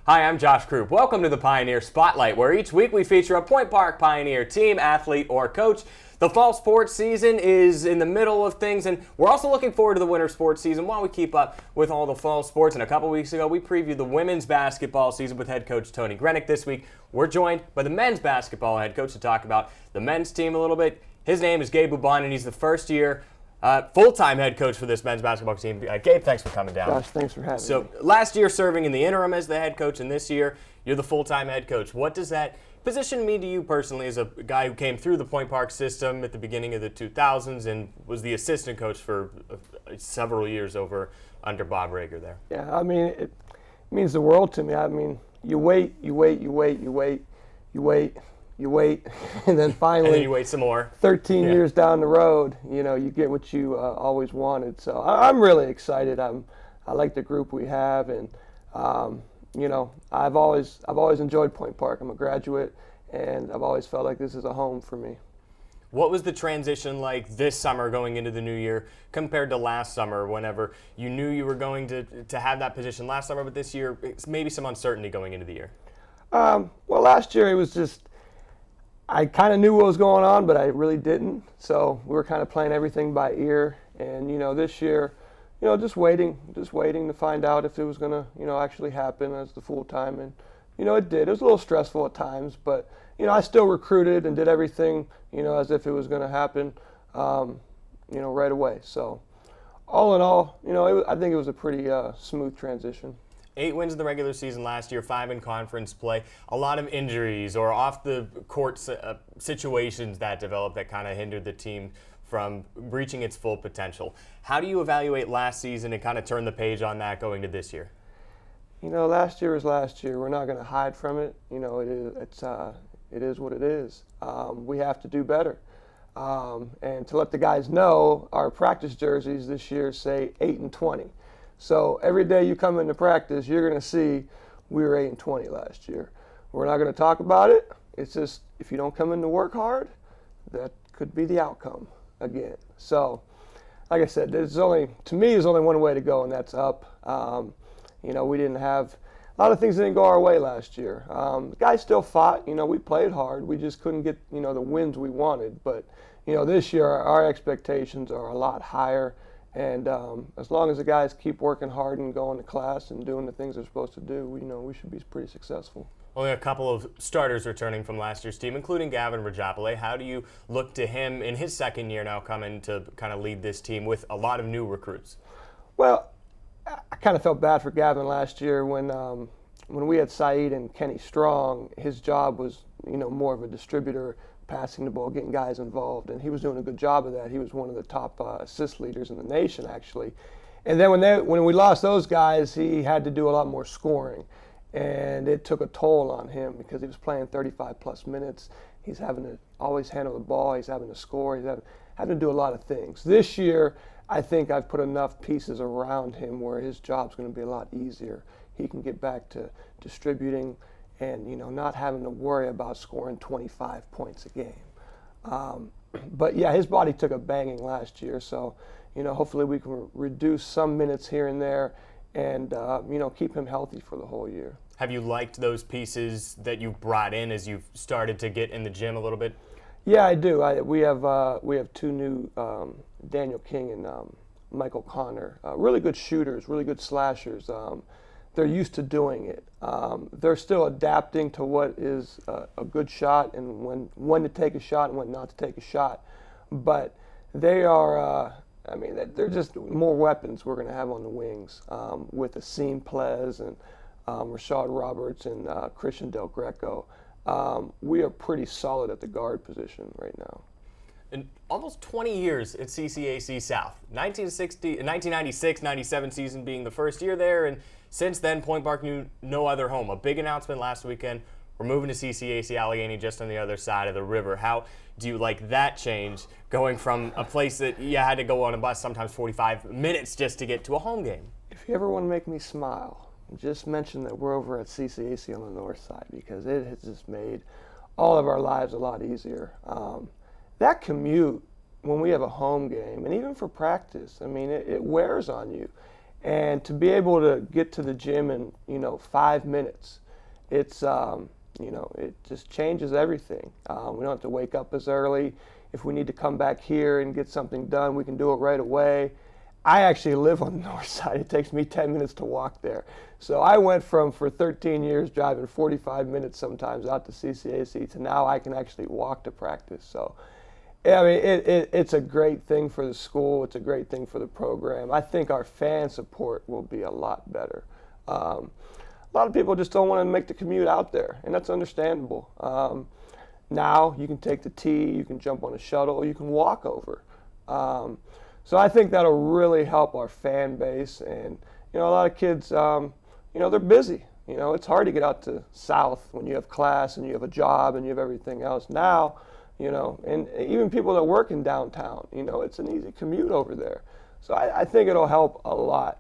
Hi, I'm Josh Croup. Welcome to the Pioneer Spotlight, where each week we feature a Point Park Pioneer team, athlete, or coach. The fall sports season is in the middle of things, and we're also looking forward to the winter sports season while we keep up with all the fall sports. And a couple weeks ago, we previewed the women's basketball season with head coach Tony Grenick. This week, we're joined by the men's basketball head coach to talk about the men's team a little bit. His name is Gabe Bubon, and he's the first-year full-time head coach for this men's basketball team. Gabe, thanks for coming down. Josh, thanks for having me. So last year serving in the interim as the head coach, and this year you're the full-time head coach. What does that position mean to you personally as a guy who came through the Point Park system at the beginning of the 2000s and was the assistant coach for several years over under Bob Rager there? Yeah, I mean, it means the world to me. I mean, you wait, and then finally, And then you wait some more. 13 years down the road, you get what you always wanted. So I'm really excited. I like the group we have, and I've always enjoyed Point Park. I'm a graduate, and I've always felt like this is a home for me. What was the transition like this summer going into the new year compared to last summer, whenever you knew you were going to have that position last summer, but this year it's maybe some uncertainty going into the year? Well, last year it was just, I kind of knew what was going on, but I really didn't. So we were kind of playing everything by ear. And, this year, just waiting to find out if it was going to, actually happen as the full-time. And, it did. It was a little stressful at times, but, I still recruited and did everything, as if it was going to happen, right away. So all in all, I think it was a pretty smooth transition. 8 wins in the regular season last year, 5 in conference play. A lot of injuries or off the court situations that developed that kind of hindered the team from reaching its full potential. How do you evaluate last season and kind of turn the page on that going to this year? Last year was last year. We're not going to hide from it. It is what it is. We have to do better. And to let the guys know, our practice jerseys this year say 8-20. So every day you come into practice, you're going to see we were 8-20 last year. We're not going to talk about it. It's just if you don't come in to work hard, that could be the outcome again. So, like I said, there's only one way to go, and that's up. We didn't have a lot of things that didn't go our way last year. The guys still fought. We played hard. We just couldn't get the wins we wanted. But this year our expectations are a lot higher. And as long as the guys keep working hard and going to class and doing the things they're supposed to do, we should be pretty successful. Only a couple of starters returning from last year's team, including Gavin Burge. How do you look to him in his second year now coming to kind of lead this team with a lot of new recruits? Well, I kind of felt bad for Gavin last year when we had Saeed and Kenny Strong. His job was more of a distributor, passing the ball, getting guys involved, and he was doing a good job of that. He was one of the top assist leaders in the nation, actually. And then when we lost those guys, he had to do a lot more scoring, and it took a toll on him because he was playing 35-plus minutes. He's having to always handle the ball. He's having to score. He's having to do a lot of things. This year, I think I've put enough pieces around him where his job's going to be a lot easier. He can get back to distributing and not having to worry about scoring 25 points a game. But yeah, his body took a banging last year, so hopefully we can reduce some minutes here and there and keep him healthy for the whole year. Have you liked those pieces that you've brought in as you've started to get in the gym a little bit? Yeah, I do. We have 2 new Daniel King and Michael Connor, really good shooters, really good slashers. They're used to doing it. They're still adapting to what is a good shot and when to take a shot and when not to take a shot. But they are, they're just more weapons we're going to have on the wings with Asim Plez and Rashad Roberts and Christian Del Greco. We are pretty solid at the guard position right now. In almost 20 years at CCAC South, 1996-97 season being the first year there, and since then Point Park knew no other home. A big announcement last weekend, we're moving to CCAC Allegheny just on the other side of the river. How do you like that change, going from a place that you had to go on a bus sometimes 45 minutes just to get to a home game? If you ever want to make me smile, just mention that we're over at CCAC on the north side, because it has just made all of our lives a lot easier. That commute, when we have a home game, and even for practice, it wears on you. And to be able to get to the gym in 5 minutes, it's it just changes everything. We don't have to wake up as early. If we need to come back here and get something done, we can do it right away. I actually live on the north side. It takes me 10 minutes to walk there. So I went for 13 years driving 45 minutes sometimes out to CCAC to now I can actually walk to practice. So yeah, I mean, it's a great thing for the school. It's a great thing for the program. I think our fan support will be a lot better. A lot of people just don't want to make the commute out there, and that's understandable. Now you can take the T, you can jump on a shuttle, you can walk over. So I think that'll really help our fan base. And a lot of kids, they're busy. It's hard to get out to South when you have class and you have a job and you have everything else. Now, and even people that work in downtown, it's an easy commute over there. So I think it'll help a lot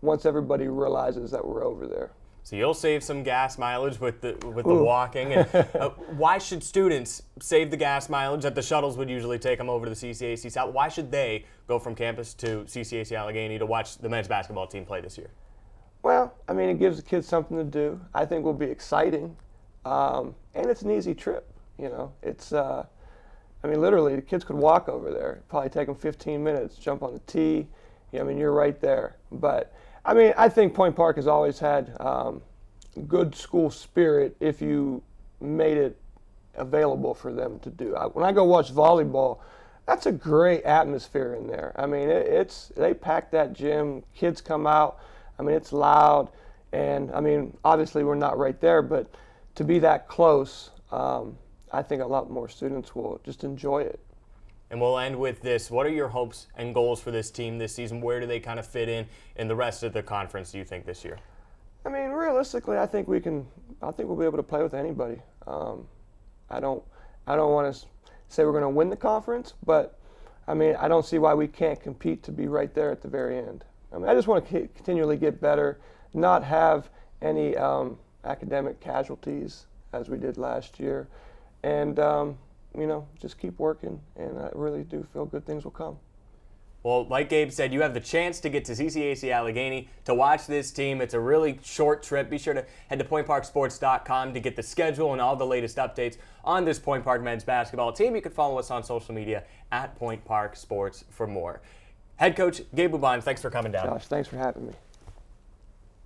once everybody realizes that we're over there. So you'll save some gas mileage with the walking. And why should students save the gas mileage that the shuttles would usually take them over to the CCAC South? Why should they go from campus to CCAC Allegheny to watch the men's basketball team play this year? Well, I mean, it gives the kids something to do. I think will be exciting, and it's an easy trip. It's literally the kids could walk over there. Probably take them 15 minutes, jump on the T. You're right there. But I think Point Park has always had good school spirit if you made it available for them to do. When I go watch volleyball, that's a great atmosphere in there. They pack that gym. Kids come out. It's loud, and obviously we're not right there, but to be that close, I think a lot more students will just enjoy it. And we'll end with this. What are your hopes and goals for this team this season? Where do they kind of fit in the rest of the conference, do you think, this year? Realistically, I think we'll be able to play with anybody. I don't want to say we're going to win the conference, but I don't see why we can't compete to be right there at the very end. I just want to continually get better, not have any academic casualties as we did last year, and just keep working, and I really do feel good things will come. Well, like Gabe said, you have the chance to get to CCAC Allegheny to watch this team. It's a really short trip. Be sure to head to pointparksports.com to get the schedule and all the latest updates on this Point Park men's basketball team. You can follow us on social media at Point Park Sports for more. Head coach Gabe Bubon, thanks for coming down. Josh, thanks for having me.